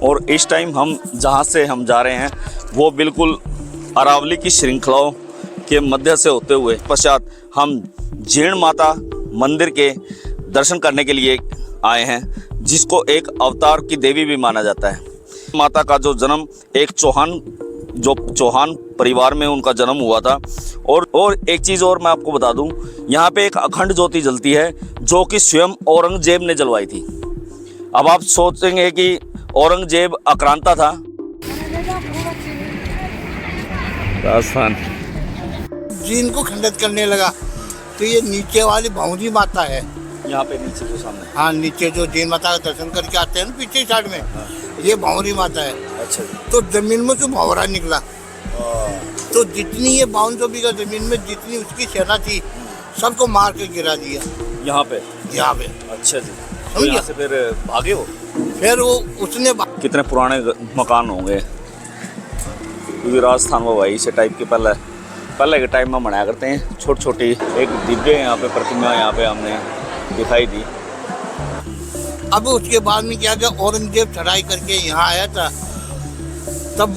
और इस टाइम हम जहाँ से हम जा रहे हैं वो बिल्कुल अरावली की श्रृंखलाओं के मध्य से होते हुए पश्चात हम जीर्ण माता मंदिर के दर्शन करने के लिए आए हैं, जिसको एक अवतार की देवी भी माना जाता है। माता का जो जन्म एक चौहान परिवार में उनका जन्म हुआ था। और एक चीज़ और मैं आपको बता दूं, यहाँ पे एक अखंड ज्योति जलती है जो कि स्वयं औरंगजेब ने जलवाई थी। अब आप सोचेंगे कि औरंगजेब आक्रांता था। राजस्थान जीन को खंडित करने लगा, तो ये नीचे वाली भौरी माता है। यहाँ पे नीचे जो सामने, हाँ, नीचे जो जीन माता का दर्शन करके आते हैं ना पीछे साइड में, ये भौरी माता है। अच्छा, तो जमीन में से भौरा निकला, तो जितनी ये 52 बीघा जमीन में जितनी उसकी सेना थी सबको मार के गिरा दिया यहाँ पे। अच्छा अच्छा जी, तो यहाँ से फिर भागे हो? फिर वो उसने कितने पुराने मकान होंगे, क्योंकि राजस्थान में भाई इसे टाइप के पहले के टाइम में बनाया करते हैं। छोटी छोटी एक दिव्य यहाँ पे प्रतिमा यहाँ पे हमने दिखाई दी। अब उसके बाद में क्या किया, औरंगजेब चढ़ाई करके यहाँ आया था, तब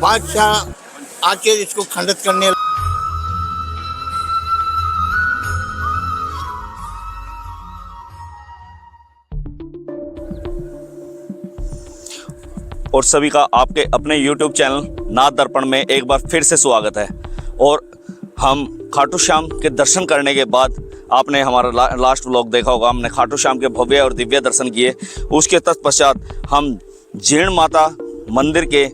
बादशाह आके इसको खंडित करने और सभी का आपके अपने YouTube चैनल नाथ दर्पण में एक बार फिर से स्वागत है। और हम खाटू श्याम के दर्शन करने के बाद, आपने हमारा लास्ट व्लॉग देखा होगा, हमने खाटू श्याम के भव्य और दिव्य दर्शन किए। उसके तत्पश्चात हम जीर्ण माता मंदिर के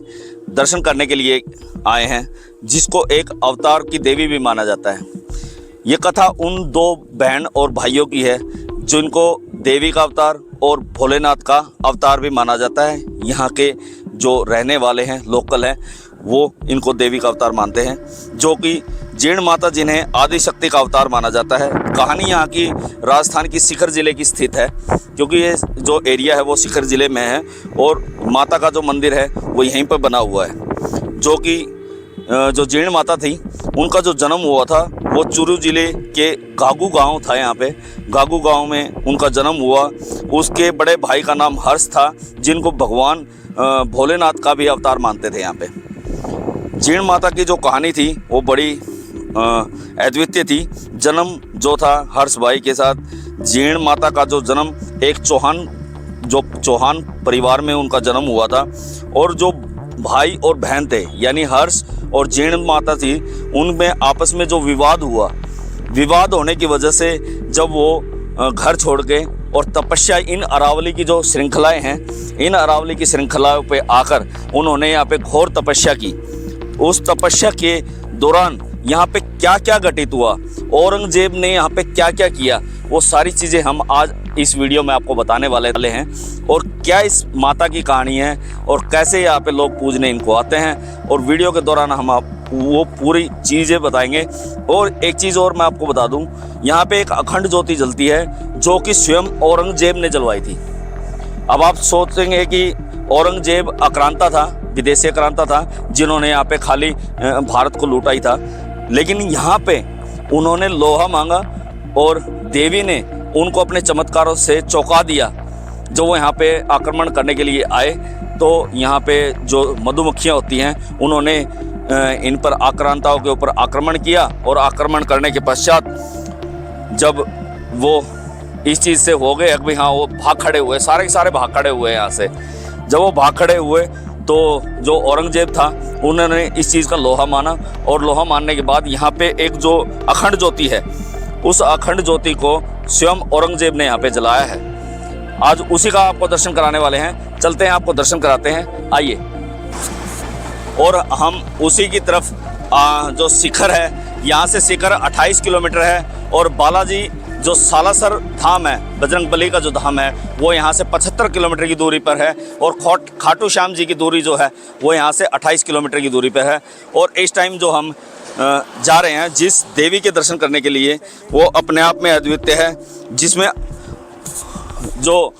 दर्शन करने के लिए आए हैं, जिसको एक अवतार की देवी भी माना जाता है। ये कथा उन दो बहन और भाइयों की है जिनको देवी का अवतार और भोलेनाथ का अवतार भी माना जाता है। यहाँ के जो रहने वाले हैं, लोकल हैं, वो इनको देवी का अवतार मानते हैं, जो कि जीर्ण माता जिन्हें आदि शक्ति का अवतार माना जाता है। कहानी यहाँ की राजस्थान की सीकर ज़िले की स्थित है, क्योंकि ये जो एरिया है वो सीकर ज़िले में है और माता का जो मंदिर है वो यहीं पर बना हुआ है। जो कि जो जीर्ण माता थी उनका जो जन्म हुआ था वो चूरू ज़िले के गागू गांव था। यहाँ पे गागू गांव में उनका जन्म हुआ। उसके बड़े भाई का नाम हर्ष था, जिनको भगवान भोलेनाथ का भी अवतार मानते थे। यहाँ पे जीर्ण माता की जो कहानी थी वो बड़ी अद्वितीय थी। जन्म जो था हर्ष भाई के साथ, जीर्ण माता का जो जन्म एक चौहान परिवार में उनका जन्म हुआ था। और जो भाई और बहन थे, यानी हर्ष और जीर्ण माता थी, उनमें आपस में जो विवाद होने की वजह से जब वो घर छोड़ के और तपस्या, इन अरावली की जो श्रृंखलाएं हैं, इन अरावली की श्रृंखलाओं पे आकर उन्होंने यहाँ पे घोर तपस्या की। उस तपस्या के दौरान यहाँ पे क्या क्या घटित हुआ, औरंगजेब ने यहाँ पे क्या क्या किया, वो सारी चीज़ें हम आज इस वीडियो में आपको बताने वाले हैं। और क्या इस माता की कहानी है और कैसे यहाँ पे लोग पूजने इनको आते हैं, और वीडियो के दौरान हम वो पूरी चीज़ें बताएंगे। और एक चीज़ और मैं आपको बता दूं, यहाँ पे एक अखंड ज्योति जलती है जो कि स्वयं औरंगजेब ने जलवाई थी। अब आप सोचेंगे कि औरंगजेब आक्रांता था, विदेशी आक्रांता था, जिन्होंने यहाँ पे खाली भारत को लूटा ही था। लेकिन यहाँ पे उन्होंने लोहा मांगा और देवी ने उनको अपने चमत्कारों से चौंका दिया। जब वो यहाँ पे आक्रमण करने के लिए आए तो यहाँ पे जो मधुमक्खियाँ होती हैं उन्होंने इन पर आक्रांताओं के ऊपर आक्रमण किया। और आक्रमण करने के पश्चात जब वो इस चीज़ से हो गए कि हाँ, वो भाग खड़े हुए, सारे के सारे भाग खड़े हुए यहाँ से। जब वो भाग खड़े हुए तो जो औरंगजेब था उन्होंने इस चीज़ का लोहा माना, और लोहा मानने के बाद यहाँ पे एक जो अखंड ज्योति है, उस अखंड ज्योति को स्वयं औरंगजेब ने यहाँ पे जलाया है। आज उसी का आपको दर्शन कराने वाले हैं। चलते हैं, आपको दर्शन कराते हैं, आइए। और हम उसी की तरफ जो शिखर है, यहाँ से शिखर 28 किलोमीटर है। और बालाजी जो सालासर धाम है, बजरंगबली का जो धाम है, वो यहाँ से 75 किलोमीटर की दूरी पर है। और खाटू श्याम जी की दूरी जो है वो यहाँ से 28 किलोमीटर की दूरी पर है। और इस टाइम जो हम जा रहे हैं जिस देवी के दर्शन करने के लिए, वो अपने आप में अद्वितीय है, जिसमें जो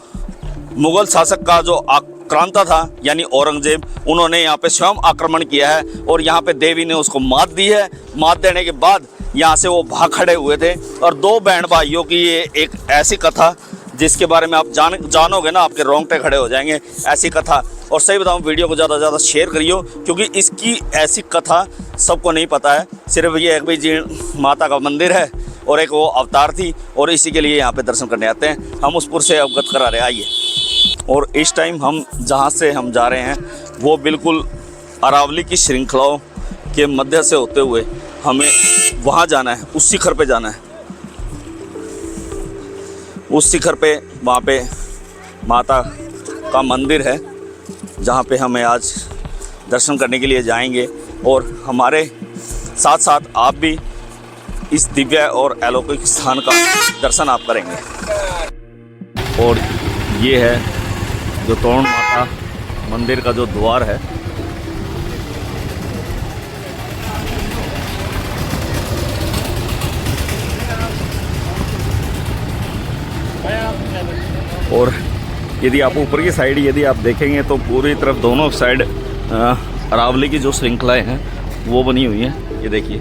मुगल शासक का जो आक्रांता था, यानी औरंगजेब, उन्होंने यहाँ पे स्वयं आक्रमण किया है और यहाँ पे देवी ने उसको मात दी है। मात देने के बाद यहाँ से वो भाग खड़े हुए थे। और दो बहन भाइयों की ये एक ऐसी कथा जिसके बारे में आप जानोगे ना, आपके रोंगटे खड़े हो जाएंगे। ऐसी कथा, और सही बताऊं वीडियो को ज़्यादा से ज़्यादा शेयर करियो, क्योंकि इसकी ऐसी कथा सबको नहीं पता है। सिर्फ ये एक भाई जीर्ण माता का मंदिर है और एक वो अवतार थी, और इसी के लिए यहाँ पे दर्शन करने आते हैं। हम उस पुर से अवगत करा रहे, आइए। और इस टाइम हम जहाँ से हम जा रहे हैं वो बिल्कुल अरावली की श्रृंखलाओं के मध्य से होते हुए हमें वहाँ जाना है, उस शिखर पे जाना है। उस शिखर पे, वहाँ पे माता का मंदिर है, जहाँ पे हमें आज दर्शन करने के लिए जाएंगे। और हमारे साथ साथ आप भी इस दिव्य और अलौकिक स्थान का दर्शन आप करेंगे। और ये है जो तोरण माता मंदिर का जो द्वार है। और यदि आप ऊपर की साइड यदि आप देखेंगे तो पूरी तरफ दोनों साइड अरावली की जो श्रृंखलाएं हैं वो बनी हुई हैं, ये देखिए।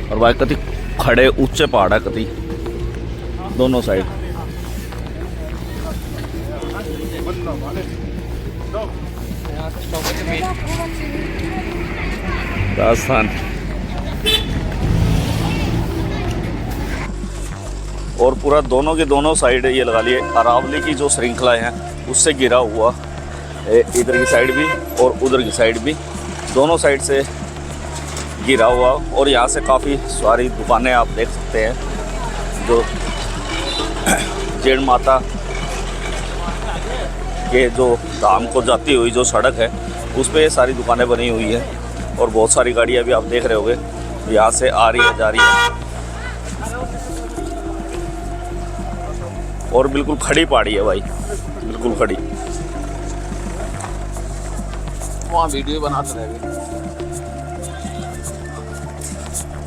और वह कति खड़े ऊंचे पहाड़ है, कति दोनों साइड। राजस्थान। और पूरा दोनों के दोनों साइड ये लगा लिए अरावली की जो श्रृंखलाएं हैं उससे घिरा हुआ, इधर की साइड भी और उधर की साइड भी, दोनों साइड से घिरा हुआ। और यहाँ से काफ़ी सारी दुकानें आप देख सकते हैं। जो जीर्ण माता के जो धाम को जाती हुई जो सड़क है उस पर ये सारी दुकानें बनी हुई है। और बहुत सारी गाड़ियाँ भी आप देख रहे होंगे यहाँ से आ रही है, जा रही है। और बिल्कुल खड़ी पहाड़ी है भाई, बिल्कुल खड़ी। वहाँ वीडियो बनाते रहेंगे,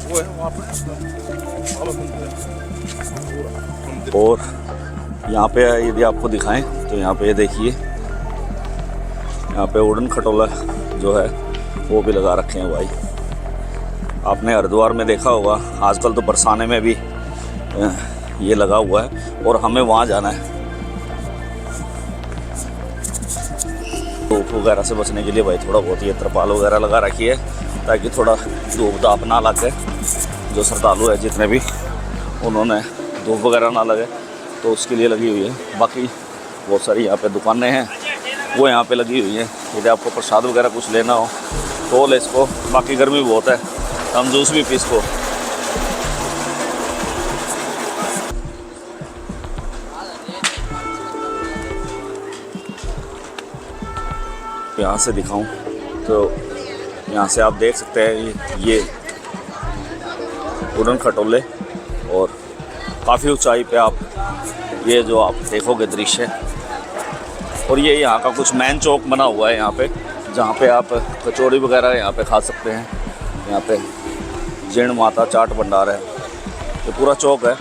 वो है वहाँ पे। और यहाँ पे यदि आपको दिखाएं तो यहाँ पे देखिए, यहाँ पे वुडन खटोला जो है वो भी लगा रखे हैं भाई। आपने हरिद्वार में देखा होगा, आजकल तो बरसाने में भी ये लगा हुआ है। और हमें वहाँ जाना है धूप वगैरह से बचने के लिए भाई। थोड़ा बहुत ये तरपाल वगैरह लगा रखी है ताकि थोड़ा धूप दाप ना लगे। जो श्रद्धालु है जितने भी, उन्होंने धूप वगैरह ना लगे तो उसके लिए लगी हुई है। बाकी बहुत सारी यहाँ पे दुकानें हैं वो यहाँ पे लगी हुई हैं। यदि आपको प्रसाद वगैरह कुछ लेना हो तो ले इसको। बाकी गर्मी बहुत है, हम जूस भी पी इसको। यहाँ से दिखाऊं तो यहाँ से आप देख सकते हैं ये वुडन खटोले, और काफ़ी ऊंचाई पे आप ये जो आप देखोगे दृश्य। और ये यहाँ का कुछ मेन चौक बना हुआ है यहाँ पे, जहाँ पे आप कचौड़ी वगैरह यहाँ पे खा सकते हैं। यहाँ पे जीर्ण माता चाट भंडार है, ये पूरा चौक है।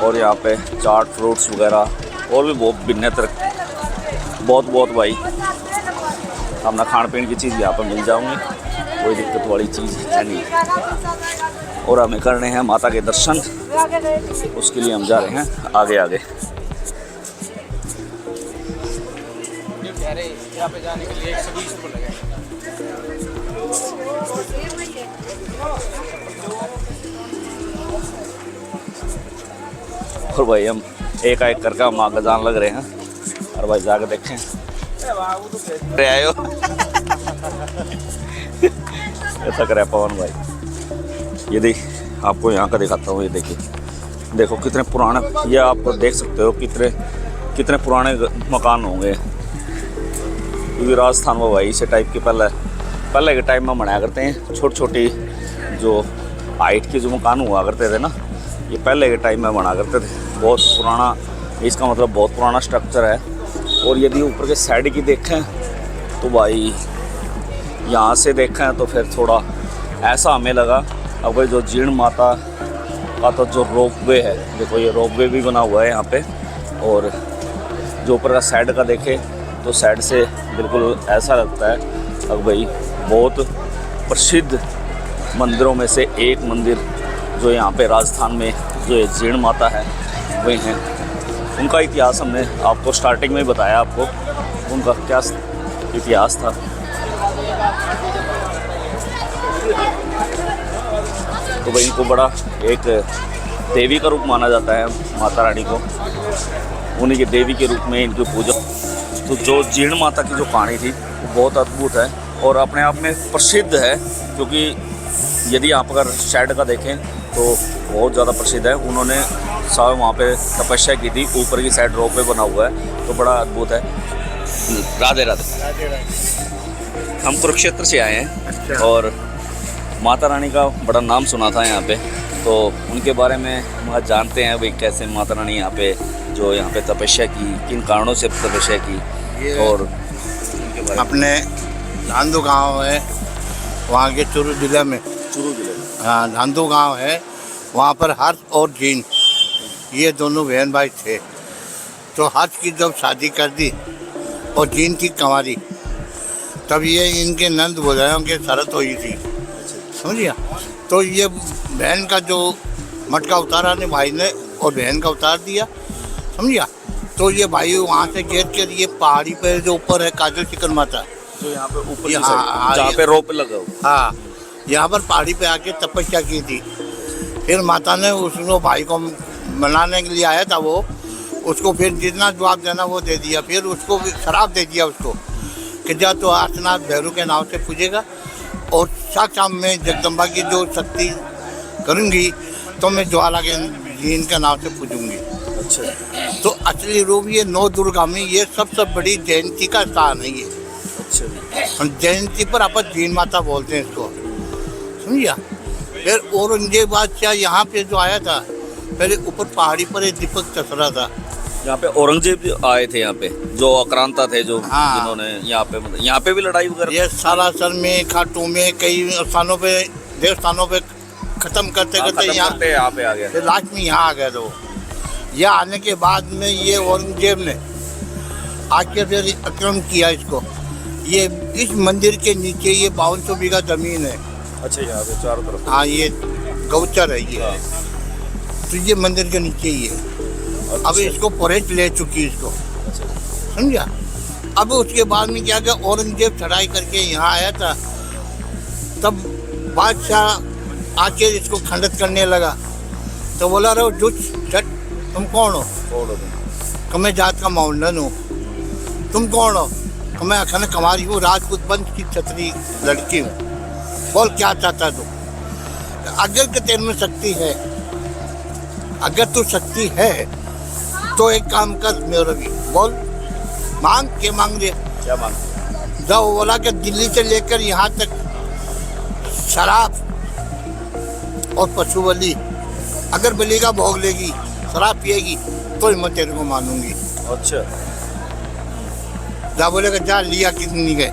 और यहाँ पे चाट, फ्रूट्स वगैरह और भी बहुत भिन्न तरह बहुत भाई अपना खान पीन की चीज़ यहाँ पर मिल जाऊँगी, कोई दिक्कत वाली चीज़ है नहीं। और हमें करने हैं माता के दर्शन, उसके लिए हम जा रहे हैं आगे आगे। यहाँ पे जाने के लिए 120 रुपये लगेगा। और भाई हम एक करके हम आगे जान लग रहे हैं। और भाई जाके देखें आयो ऐसा करे पवन भाई। यदि आपको यहाँ का दिखाता हूँ, ये देखिए, देखो कितने पुराने, ये आप देख सकते हो कितने पुराने मकान होंगे। क्योंकि राजस्थान में भाई इसे टाइप के पहले के टाइम में बनाया करते हैं। छोटी जो हाइट के जो मकान हुआ करते थे ना, ये पहले के टाइम में बना करते थे। बहुत पुराना, इसका मतलब बहुत पुराना स्ट्रक्चर है। और यदि ऊपर के साइड की देखें तो भाई यहाँ से देखें तो फिर थोड़ा ऐसा हमें लगा। अब भाई जो जीर्ण माता का तो जो रोपवे है, देखो ये रोपवे भी बना हुआ है यहाँ पे। और जो ऊपर का साइड का देखे तो साइड से बिल्कुल ऐसा लगता है अब भाई बहुत प्रसिद्ध मंदिरों में से एक मंदिर जो यहाँ पे राजस्थान में जो ये जीर्ण माता है वही है। उनका इतिहास हमने आपको स्टार्टिंग में ही बताया आपको, उनका क्या इतिहास था। तो भाई इनको बड़ा एक देवी का रूप माना जाता है, माता रानी को उन्हीं के देवी के रूप में इनकी पूजा। तो जो जीर्ण माता की जो कहानी थी वो बहुत अद्भुत है और अपने आप में प्रसिद्ध है, क्योंकि यदि आप अगर शेड का देखें तो बहुत ज़्यादा प्रसिद्ध है। उन्होंने साहब वहाँ पे तपस्या की थी, ऊपर की साइड रोप पे बना हुआ है, तो बड़ा अद्भुत है। राधे राधे। हम कुरुक्षेत्र से आए हैं। अच्छा। और माता रानी का बड़ा नाम सुना था यहाँ पे, तो उनके बारे में हम आज जानते हैं भाई कैसे माता रानी यहाँ पे जो यहाँ पे तपस्या की, किन कारणों से तपस्या की, और उनके बारे में। अपने धांधु गांव है वहाँ के चुरू जिले में। चुरू जिले में। हाँ, धांधु गांव है, वहाँ पर हर्ष और जीन ये दोनों बहन भाई थे। तो हर्ष की जब शादी कर दी और जीन की कंवारी, तब ये इनके नंद बुलायों के शरत हुई थी, समझिए। तो ये बहन का जो मटका उतारा ने भाई ने और बहन का उतार दिया, समझिया। तो ये भाई वहाँ से गिर कर ये पहाड़ी पे जो ऊपर है काजल चिकन माता, जो यहाँ पे ऊपर की हाँ, साइड जहाँ पे रोप लगा हुआ। हाँ, यहाँ पर पहाड़ी पे आके तपस्या की थी। फिर माता ने उसको भाई को मनाने के लिए आया था वो, उसको फिर जितना जवाब देना वो दे दिया। फिर उसको शराब दे दिया उसको कि जा तो आर्चनाथ भैरू के नाम से पूजेगा और साक्षात में जगदम्बा की जो शक्ति करूँगी तो मैं ज्वाला के जीन के नाम से पूजूंगी। अच्छा। तो असली रूप ये नौ दुर्गा में ये सबसे बड़ी जयंती का स्थान है ये। अच्छा। जयंती पर अपन जीन माता बोलते हैं इसको, समझिया। फिर औरंगजेब बादशाह यहाँ पे जो आया था, पहले ऊपर पहाड़ी पर एक दीपक चस रहा था। यहाँ पे औरंगजेब आए थे, यहाँ पे जो आक्रांता थे, जो हाँ। जिन्होंने यहाँ पे भी लड़ाई वगैरह। ये सालासर में, खाटू में, कई स्थानों पे, देव स्थानों पे खत्म करते करते यहाँ पे आ गया। फिर लास्ट में यहाँ आ गए। तो यहाँ आने के बाद में ये औरंगजेब ने आके फिर आक्रमण किया इसको। ये इस मंदिर के नीचे ये 5200 बीघा जमीन है। अच्छा, यहाँ पे चारों तरफ। हाँ, ये गौचर है ये। तो ये मंदिर के नीचे ही है। अब इसको परेड ले चुकी इसको, समझा। अब उसके बाद में क्या किया, औरंगजेब चढ़ाई करके यहाँ आया था, तब बादशाह आके इसको खंडित करने लगा। तो बोला रहे जुट झट, तुम कौन हो? कि मैं जात का मौंडन हूँ। तुम कौन हो? कि मैं अखंड कुमारी हूँ, राजपूत वंश की क्षत्रिय लड़की हूँ। बोल क्या चाहता तू? अगर कि तेरे में शक्ति है, अगर तू शक्ति है तो एक काम कर मेरा भी, बोल मांग के मांग दे। क्या मांग? जब बोला कि दिल्ली से लेकर यहाँ तक शराब और पशु बलि, अगर बलि का भोग लेगी, शराब पिएगी तो ही मैं तेरे को मानूंगी। अच्छा। जब बोलेगा जा लिया कितनी गए।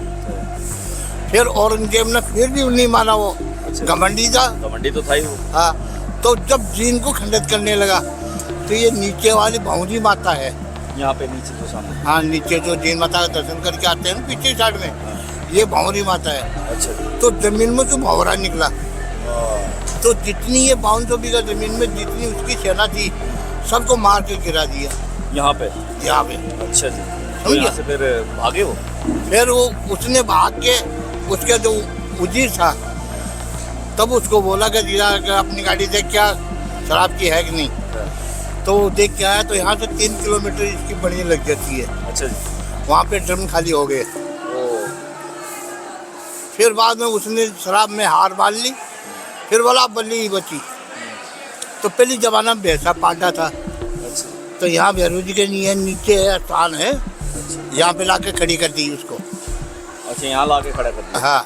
फिर औरंगजेब ने फिर भी नहीं माना, वो घमंडी था। घमंडी तो था ही वो। हाँ, तो जब जीन को खंडित करने लगा तो ये नीचे वाली भौजी माता है, यहाँ पे नीचे जो सामने। हाँ, नीचे जो जीन माता का दर्शन करके आते हैं ना पीछे साइड में, ये भौरी माता है। अच्छा। तो जमीन में तो भौरा निकला। तो जितनी ये 5200 बीघा जमीन में जितनी उसकी सेना थी, सबको मार के गिरा दिया यहाँ पे। यहाँ पे। अच्छा जी। तो यहाँ से फिर भागे वो। फिर वो उसने भाग के उसके जो उजीर था, तब उसको बोला कि जीरा अपनी गाड़ी देख क्या शराब की है कि नहीं। तो वो देख के आया, तो यहाँ से 3 किलोमीटर इसकी बड़ी लग जाती है। अच्छा जी। वहाँ पे ड्रम खाली हो गए। फिर बाद में उसने शराब में हार मान ली। फिर बोला बल्ली ही बची। तो पहली जमाना में भैंसा पाटा था। तो यहाँ भैरू जी के नीचे है स्थान है, यहाँ पे लाके खड़ी कर दी उसको। अच्छा, यहाँ लाके खड़ा कर दिया। हाँ,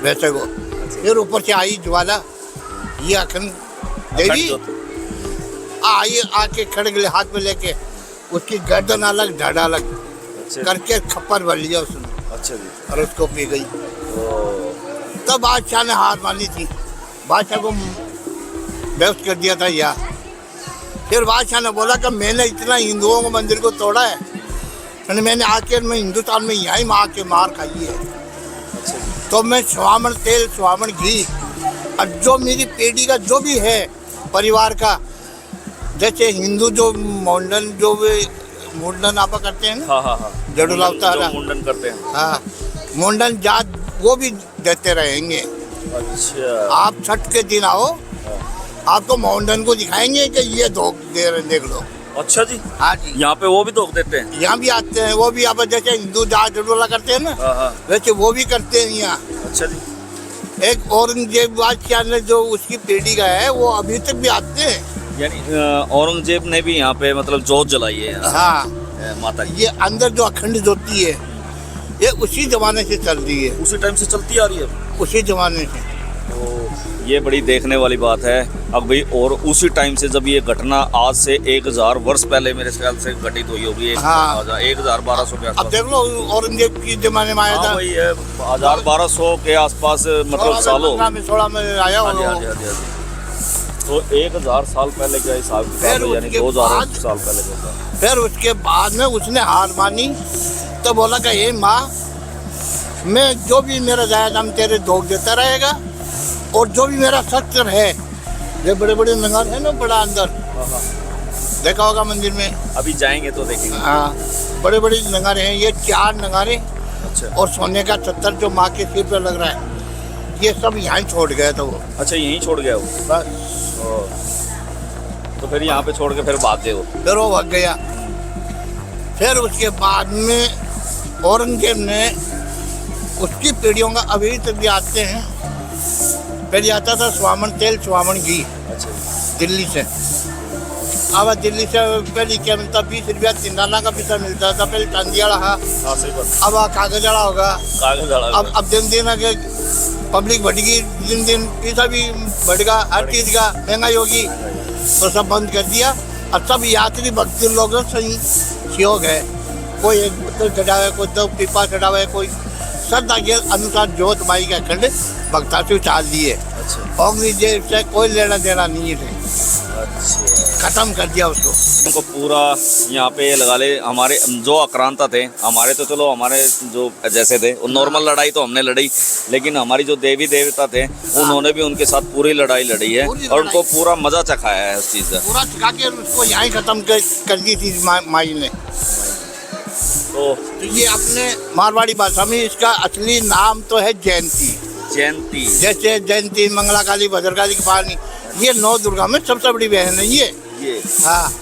वैसे को। फिर ऊपर से आई ज्वाला, ये अखंड देवी आई, आके खड़े गए हाथ में लेके, उसकी गर्दन अलग धड़ अलग करके खप्पर भर लिया उसने। अच्छा जी। और उसको पी गई। तब बादशाह ने हार मानी थी, बादशाह को बेहोश कर दिया था यहाँ। फिर बादशाह ने बोला कि मैंने इतना हिंदुओं को मंदिर को तोड़ा है, तो मैंने आके मैं हिंदुस्तान में यहाँ ही मार के मार खाई है। तो मैं स्वामण तेल, स्वामण घी और जो मेरी पीढ़ी का जो भी है परिवार का, जैसे हिंदू जो मुंडन जो वे मुंडन आपा करते हैं ना, हाँ हाँ हाँ, जड़ूला मुंडन- अवतार जो है। मुंडन करते हैं। हाँ, मुंडन जात वो भी देते रहेंगे। अच्छा, आप छठ के दिन आओ, आपको मुंडन को दिखाएंगे कि ये देख लो। अच्छा जी, हाँ जी, यहाँ पे वो भी धोख देते हैं। यहाँ भी आते हैं, वो भी आप जैसे हिंदू जात जड़ूला करते हैं ना, हाँ हाँ, वैसे वो भी करते हैं यहाँ। अच्छा जी, एक औरंगजेब बादशाह ने जो उसकी पीढ़ी का है वो अभी तक भी आते हैं। यानी औरंगजेब ने भी यहाँ पे मतलब जोत जलाई है यहाँ, हाँ, माता की। ये अंदर जो अखंड ज्योति है ये उसी जमाने से चल रही है, उसी टाइम से चलती आ रही है। उसी जमाने से। तो ये बड़ी देखने वाली बात है अब भाई। और उसी टाइम से जब ये घटना आज से 1000 वर्ष पहले मेरे ख्याल से घटित हुई होगी, हाँ। 1200 के अब आसपास। देख लो औरंगजेब के जमाने में आया हाँ था, वही है, 1200 के आसपास मतलब सालों। 16 में आया हाँ जी, हाँ वो। जी, हाँ जी, हाँ जी। तो 1000 साल पहले का हिसाब किताब फिर है, यानी उसके 2000 बाद- साल पहले का। फिर उसके बाद में उसने हार मानी तो बोला कि हे माँ, मैं जो भी मेरा जायज दाम तेरे धोख देता रहेगा, और जो भी मेरा शस्त्र है, ये बड़े बड़े नगार है ना बड़ा अंदर, हाँ हाँ, देखा होगा मंदिर में। अभी जाएंगे तो देखेंगे। हाँ, बड़े बड़े नगारे हैं, ये 4 नगारे अच्छा और सोने का छत्तर जो माँ के सिर पे लग रहा है, ये सब यहाँ ही छोड़ गया था वो। अच्छा, यहीं छोड़ गया वो। बस तो फिर यहाँ पे छोड़ के फिर भाग गए वो। फिर वो भाग गया। फिर उसके बाद में औरंगजेब ने उसकी पीढ़ियों का अभी तक भी आते हैं। पहले आता था स्वामन तेल स्वामन घी अच्छा, दिल्ली से। अब दिल्ली से पहले क्या मिलता, 20 रुपया 3 आना का पैसा मिलता था पहले, चांदियाड़ा। हाँ सही बात। अब कागजाड़ा होगा। कागज डाला अब दिन दिन आगे पब्लिक बढ़ेगी, दिन दिन पैसा भी बढ़ेगा, हर चीज़ का महंगाई होगी, तो सब बंद कर दिया। अब सब यात्री भक्ति लोग सही सहयोग है, कोई एक बोतल चढ़ावे, कोई 2 पीपा चढ़ावे, कोई श्रद्धा के अनुसार जोत माई का खंड भक्ता से उतार दिए। अच्छा औरंगजेब से कोई लेना देना नहीं है, अच्छा, खत्म कर दिया उसको। उनको पूरा यहाँ पे लगा ले। हमारे जो आक्रांता थे, हमारे तो चलो हमारे जो जैसे थे वो नॉर्मल लड़ाई तो हमने लड़ी, लेकिन हमारी जो देवी देवता थे उन्होंने भी उनके साथ पूरी लड़ाई लड़ी है और उनको पूरा मजा चखाया है उस चीज़ का। पूरा चुका के उसको यहाँ ही खत्म कर दी थी माई ने। तो तो ये अपने मारवाड़ी भाषा में इसका असली नाम तो है जयंती। जयंती, जैसे जयंती, मंगला काली, भद्रकाली की पानी, ये 9 दुर्गा में सबसे बड़ी बहन है ये। हाँ,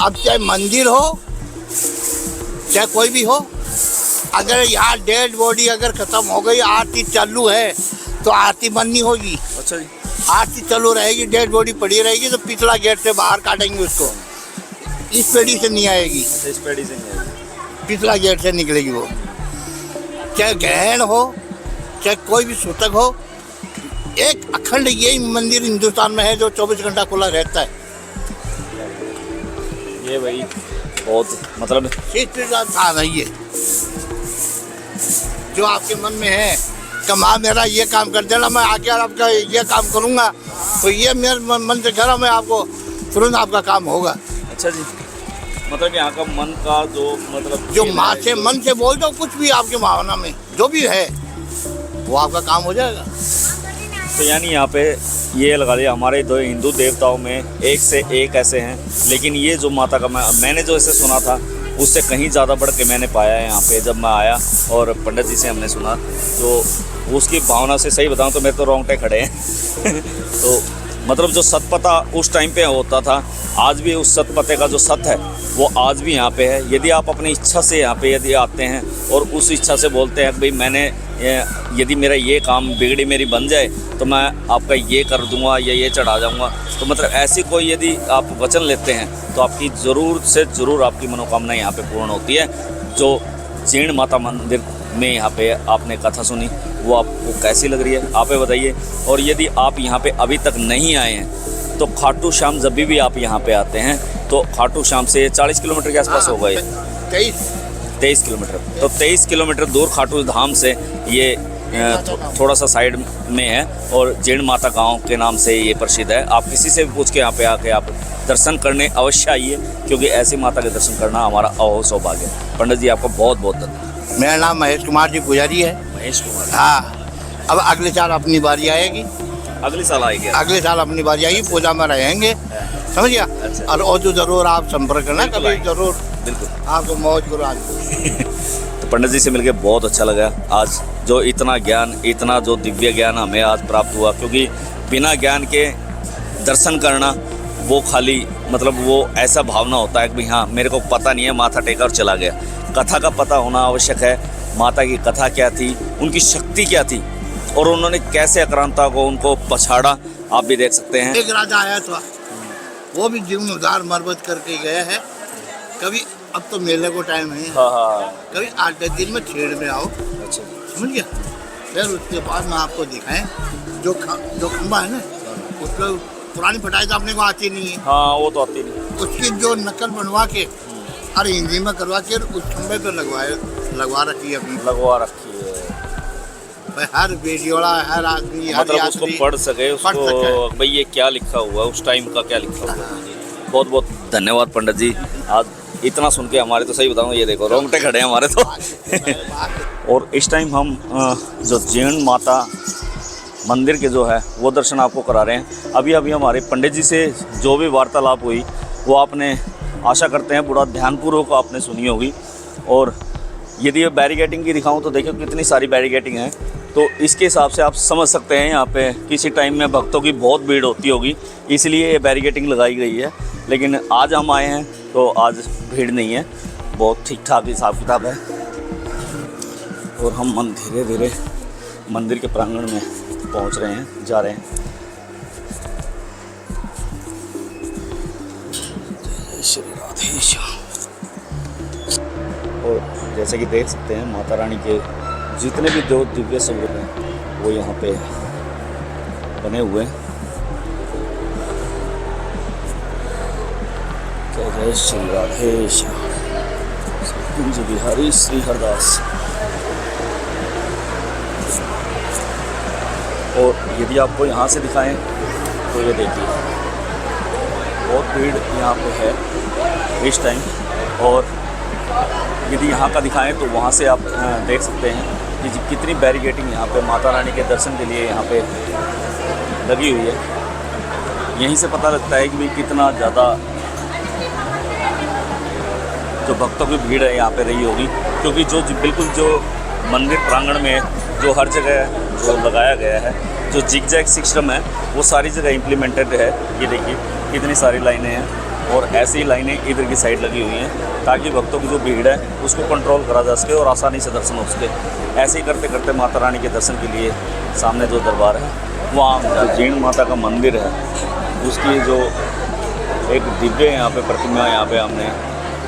अब चाहे मंदिर हो चाहे कोई भी हो, अगर यहाँ डेड बॉडी अगर खत्म हो गई, आरती चालू है तो आरती बंद नहीं होगी। अच्छा जी, आरती चालू रहेगी, डेड बॉडी पड़ी रहेगी तो पिछला गेट से बाहर काटेंगे उसको, इस पेड़ी से नहीं आएगी, इस पेड़ी से नहीं है। पिछला गेट से निकलेगी वो। चाहे ग्रहण हो चाहे कोई भी सूतक हो, एक अखंड यही मंदिर हिंदुस्तान में है जो 24 घंटा खुला रहता है। ये भाई बहुत मतलब था नहीं है, जो आपके मन में है कि माँ मेरा ये काम कर देना, मैं आके आपका ये काम करूँगा, तो ये मेरे मन से कह रहा, मैं आपको तुरंत आपका काम होगा। अच्छा जी, मतलब यहाँ का मन का जो मतलब जो माँ से मन से बोल दो, कुछ भी आपकी भावना में जो भी है वो आपका काम हो जाएगा। तो यानी यहाँ पे ये लगा लिया, हमारे 2 हिंदू देवताओं में एक से एक ऐसे हैं, लेकिन ये जो माता का मैंने जो ऐसे सुना था उससे कहीं ज़्यादा बढ़ के मैंने पाया है यहाँ पे जब मैं आया और पंडित जी से हमने सुना, तो उसकी भावना से सही बताऊँ तो मेरे तो रोंगटे खड़े हैं तो मतलब जो सतपथा उस टाइम पे होता था, आज भी उस सतपथे का जो सत है वो आज भी यहाँ पे है। यदि आप अपनी इच्छा से यहाँ पे यदि आते हैं और उस इच्छा से बोलते हैं कि भाई मैंने यदि मेरा ये काम बिगड़ी मेरी बन जाए तो मैं आपका ये कर दूंगा या ये चढ़ा जाऊंगा, तो मतलब ऐसी कोई यदि आप वचन लेते हैं तो आपकी ज़रूर से ज़रूर आपकी मनोकामना यहाँ पे पूर्ण होती है। जो जीर्ण माता मंदिर में यहाँ पे आपने कथा सुनी वो आपको कैसी लग रही है आप बताइए। और यदि आप यहाँ पे अभी तक नहीं आए हैं तो खाटू श्याम जब भी आप यहाँ पे आते हैं तो खाटू श्याम से 40 किलोमीटर के आसपास होगा ये, 23 किलोमीटर। तो 23 किलोमीटर दूर खाटू धाम से ये थोड़ा सा साइड में है और जीर्ण माता गांव के नाम से ये प्रसिद्ध है। आप किसी से भी पूछ के यहाँ पे आके आप दर्शन करने अवश्य आइए, क्योंकि ऐसी माता के दर्शन करना हमारा अहो सौभाग्य है। पंडित जी आपका बहुत बहुत धन्यवाद। मेरा नाम महेश कुमार जी पुजारी है। महेश कुमार, हाँ, अब अगले साल अपनी बारी आएगी, अगले साल आएंगे। अगले साल अपनी बारी आएगी, पूजा में रहेंगे समझ गया। अच्छा। और जो जरूर आप संपर्क करना बिल्कुल कभी आएंगे। जरूर, बिल्कुल। आपको मौज करो आज। तो पंडित जी से मिलकर बहुत अच्छा लगा आज, जो इतना ज्ञान, इतना जो दिव्य ज्ञान हमें आज प्राप्त हुआ, क्योंकि बिना ज्ञान के दर्शन करना वो खाली मतलब वो ऐसा भावना होता है कि भाई हाँ मेरे को पता नहीं है, माथा टेका और चला गया। कथा का पता होना आवश्यक है, माता की कथा क्या थी, उनकी शक्ति क्या थी और उन्होंने कैसे आक्रांता को उनको पछाड़ा, आप भी देख सकते हैं। एक राजा आया था, वो भी जीवन उधार मरबत करके गया है। कभी अब तो मेले को टाइम है, हाँ हाँ। कभी 8-10 दिन में छेड़ में आओ, अच्छा। समझ गया। फिर उसके बाद में आपको दिखाएं जो खंबा है ना, उस पर पुरानी पटाई तो अपने को आती नहीं है, हाँ वो तो आती नहीं। उसकी जो नकल बनवा के और हिंदी में करवा के उस खंबे पे लगवा रखी है अपनी। लगवा रखी है, भाई हर बेटियोड़ा, हर आदमी, हर मतलब उसको यात्री पढ़ सके, पढ़ उसको सके। भाई ये क्या लिखा हुआ है, उस टाइम का क्या लिखा हुआ है। बहुत बहुत धन्यवाद पंडित जी, आज इतना सुन के हमारे तो सही बताऊँ, ये देखो रोंगटे खड़े हैं हमारे तो। और इस टाइम हम जो जीर्ण माता मंदिर के जो है वो दर्शन आपको करा रहे हैं। अभी अभी हमारे पंडित जी से जो भी वार्तालाप हुई वो आपने, आशा करते हैं पूरा ध्यानपूर्वक आपने सुनी होगी। और यदि ये बैरिकेटिंग की दिखाऊं तो देखिए कितनी सारी बैरिकेटिंग है, तो इसके हिसाब से आप समझ सकते हैं यहाँ पे किसी टाइम में भक्तों की बहुत भीड़ होती होगी, इसलिए ये बैरिकेटिंग लगाई गई है। लेकिन आज हम आए हैं तो आज भीड़ नहीं है, बहुत ठीक ठाक हिसाब किताब है। और हम धीरे धीरे मंदिर के प्रांगण में पहुँच रहे हैं, जा रहे हैं। जय श्री राधे श्याम। और जैसे कि देख सकते हैं माता रानी के जितने भी दो दिव्य स्वरूप हैं वो यहाँ पे बने हुए हैं। जय श्री राधे श्याम। कुंज बिहारी श्री हरदास। और यदि आपको यहाँ से दिखाएं तो ये देखिए बहुत भीड़ यहाँ पे है इस टाइम। और यदि यहाँ का दिखाएं तो वहाँ से आप देख सकते हैं कि कितनी बैरिकेटिंग यहाँ पे माता रानी के दर्शन के लिए यहाँ पे लगी हुई है। यहीं से पता लगता है कि भाई कितना ज़्यादा जो भक्तों की भीड़ है यहाँ पे रही होगी, क्योंकि जो बिल्कुल जो मंदिर प्रांगण में जो हर जगह जो लगाया गया है, जो जिग-जैग सिस्टम है वो सारी जगह इम्प्लीमेंटेड है। ये देखिए कितनी सारी लाइनें हैं और ऐसी ही लाइनें इधर की साइड लगी हुई हैं ताकि भक्तों की जो भीड़ है उसको कंट्रोल करा जा सके और आसानी से दर्शन हो सके। ऐसे ही करते करते माता रानी के दर्शन के लिए सामने जो दरबार है वहाँ जो जीर्ण माता का मंदिर है उसकी जो एक दिव्य यहाँ पे प्रतिमा यहाँ पे हमने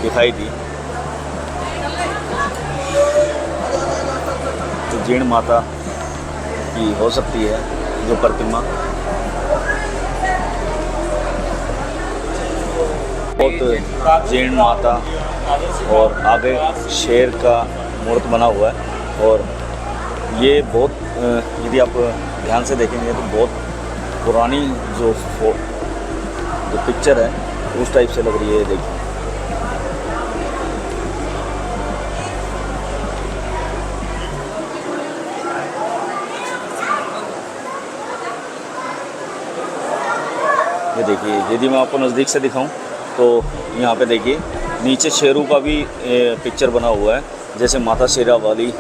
दिखाई दी। तो जीर्ण माता की हो सकती है जो प्रतिमा, बहुत जीर्ण माता और आगे शेर का मूर्त बना हुआ है। और ये बहुत यदि आप ध्यान से देखेंगे तो बहुत पुरानी जो पिक्चर है उस टाइप से लग रही है। देखिए ये देखिए, यदि मैं आपको नज़दीक से दिखाऊं तो यहाँ पे देखिए नीचे शेरों का भी पिक्चर बना हुआ है, जैसे माता शेरा वाली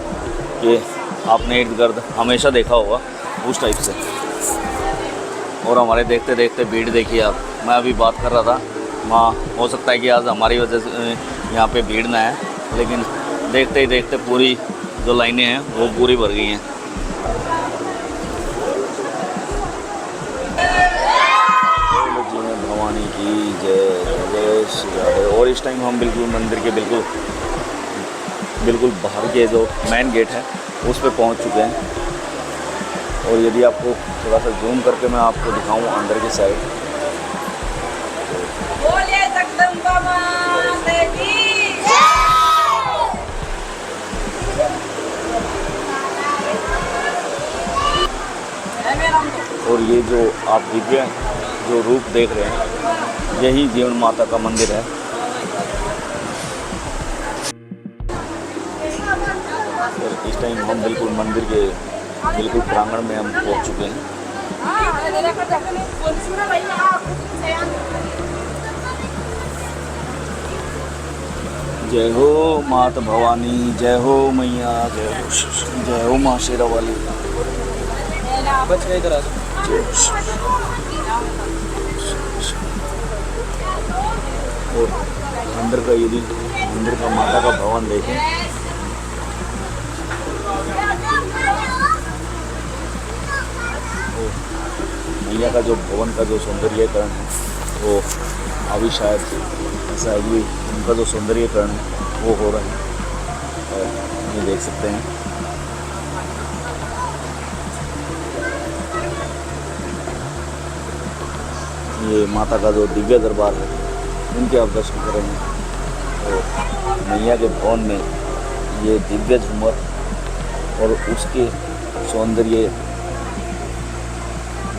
के आपने इर्द गिर्द हमेशा देखा होगा उस टाइप से। और हमारे देखते देखते भीड़ देखिए आप, मैं अभी बात कर रहा था वहाँ, हो सकता है कि आज हमारी वजह से यहाँ पे भीड़ ना है, लेकिन देखते ही देखते पूरी जो लाइनें हैं वो पूरी भर गई हैं। भवानी की जय, जय श्री राधे। और इस टाइम हम बिल्कुल मंदिर के बिल्कुल बाहर के जो मेन गेट है उस पर पहुंच चुके हैं। और यदि आपको थोड़ा सा जूम करके मैं आपको दिखाऊं अंदर की साइड, और ये जो आप दिव्य जो रूप देख रहे हैं यही जीर्ण माता का मंदिर है। और इस टाइम हम बिल्कुल मंदिर के बिल्कुल प्रांगण में हम पहुंच चुके हैं। जय हो मात भवानी, जय हो मैया, जय हो माँ शेरा वाली। बच गए इधर आ जाओ। और अंदर का यदि मंदिर का माता का भवन देखें, तो मैया का जो भवन का जो सौंदर्यीकरण है वो अभी शायद ऐसा है, उनका जो सौंदर्यीकरण है वो हो रहा है। और ये देख सकते हैं ये माता का जो दिव्य दरबार है उनके आप दर्शन कर रहे हैं। तो मैया के भवन में ये दिव्य झूमर और उसके सौंदर्य,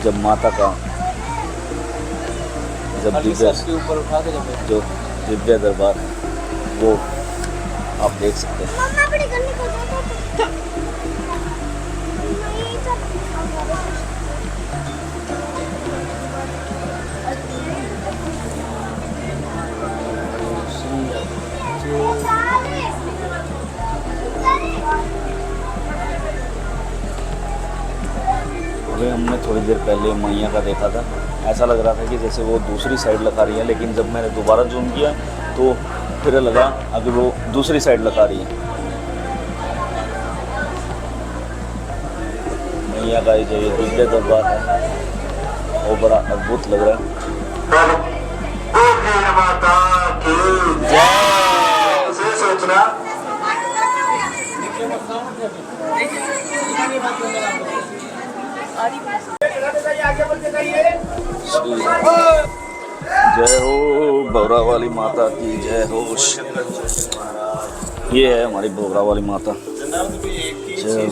जब माता का जब दिव्य के ऊपर उठा के जब जो दिव्य दरबार है वो आप देख सकते हैं। अभी हमने थोड़ी देर पहले मैया का देखा था, ऐसा लग रहा था कि जैसे वो दूसरी साइड लगा रही है, लेकिन जब मैंने दोबारा जूम किया तो फिर लगा अभी वो दूसरी साइड लगा रही है। मैया का जो ये दिव्य दरबार है वो बड़ा अद्भुत लग रहा है। जय हो भौरा वाली माता की जय हो। ये है हमारी भौरा वाली माता। जय हो।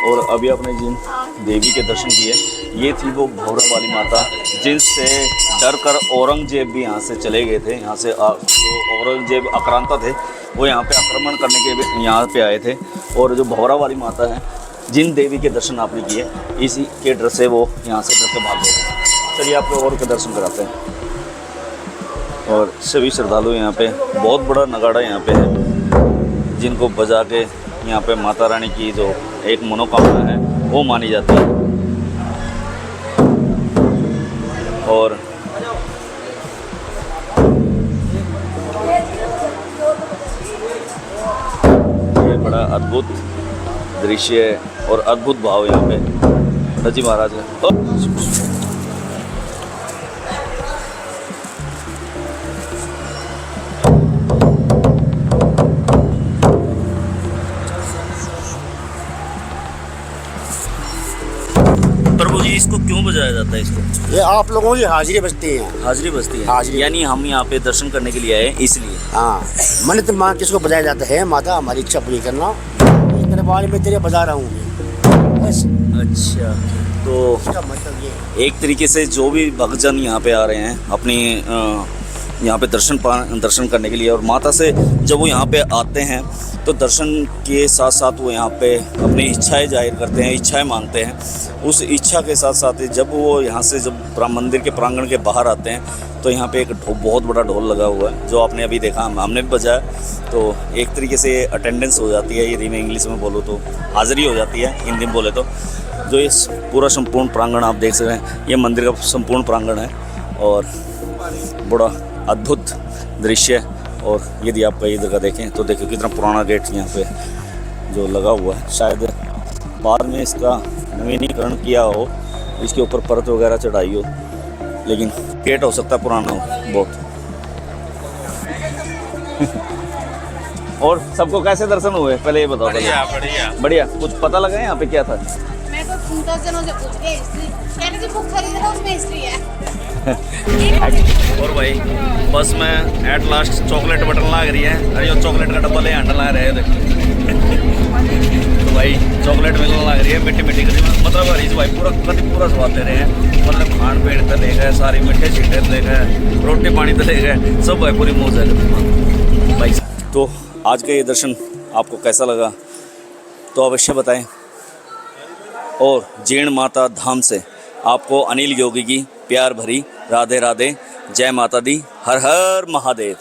और अभी आपने जिन देवी के दर्शन किए, ये थी वो भौरा वाली माता जिनसे डर कर औरंगजेब भी यहाँ से चले गए थे। यहाँ से जो औरंगजेब आक्रांता थे वो यहाँ पे आक्रमण करने के यहाँ पे आए थे। और जो भौरा वाली माता है, जिन देवी के दर्शन आपने किए, इसी के डर से वो यहाँ से डर के भाग गए थे। चलिए आपको और के दर्शन कराते हैं। और सभी श्रद्धालु यहाँ पे, बहुत बड़ा नगाड़ा यहाँ पे है जिनको बजा के यहाँ पे माता रानी की जो एक मनोकामना है वो मानी जाती है। और ये बड़ा अद्भुत दृश्य है और अद्भुत भाव यहाँ पे सची महाराज है। प्रभु जी, इसको क्यों बजाया जाता है? इसको ये आप लोगों की हाजिरी बजती है। हाजिरी बजती है, हाजिरी। यानी हम यहाँ पे दर्शन करने के लिए आए हैं इसलिए। हाँ, मन्नत माँ किसको बजाया जाता है? माता हमारी इच्छा पूरी करना, इस दरबार में तेरे बजा रहा हूँ बस। अच्छा, तो इसका मतलब ये एक तरीके से जो भी भक्तजन यहाँ पे आ रहे हैं अपनी यहाँ पे दर्शन करने के लिए, और माता से जब वो यहाँ पे आते हैं तो दर्शन के साथ साथ वो यहाँ पे अपनी इच्छाएं जाहिर करते हैं, इच्छाएं मांगते हैं। उस इच्छा के साथ साथ जब वो यहाँ से जब मंदिर के प्रांगण के बाहर आते हैं तो यहाँ पे एक बहुत बड़ा ढोल लगा हुआ है जो आपने अभी देखा, हमने भी बजाया। तो एक तरीके से अटेंडेंस हो जाती है, यदि मैं इंग्लिश में बोलूँ तो हाज़िरी हो जाती है, हिंदी में बोले तो। जो ये पूरा संपूर्ण प्रांगण आप देख सकते हैं, ये मंदिर का संपूर्ण प्रांगण है और बड़ा अद्भुत दृश्य है। और यदि आप इधर का देखें तो देखिए कितना पुराना गेट यहाँ पे जो लगा हुआ है, शायद बाद में इसका नवीनीकरण किया हो, इसके ऊपर परत वगैरह चढ़ाई हो, लेकिन गेट हो सकता है पुराना हो बहुत। और सबको कैसे दर्शन हुए पहले ये बताओ। बढ़िया। बढ़िया। कुछ पता लगा यहाँ पे क्या था? मैं तो 10 जनों से पूछ के हिस्ट्री, मैंने जो बुक खरीदा था उसमें हिस्ट्री है। और भाई बस में एट लास्ट चॉकलेट बटन लाग रही है, अरे चॉकलेट का डब्बा ले अंडा ला रहे हैं। भाई चॉकलेट मिलने लग रही है मीठी मीठी करी मतलब हरीश भाई पूरा कभी पूरा स्वाद दे रहे हैं मतलब खान पीन तो ले गए सारी मीठे छीटे ले गए रोटी पानी तो ले गए सब भाई पूरी मौज है भाई। तो आज का ये दर्शन आपको कैसा लगा तो अवश्य बताएं और जीर्ण माता धाम से आपको अनिल योगी की प्यार भरी राधे राधे, जय माता दी, हर हर महादेव।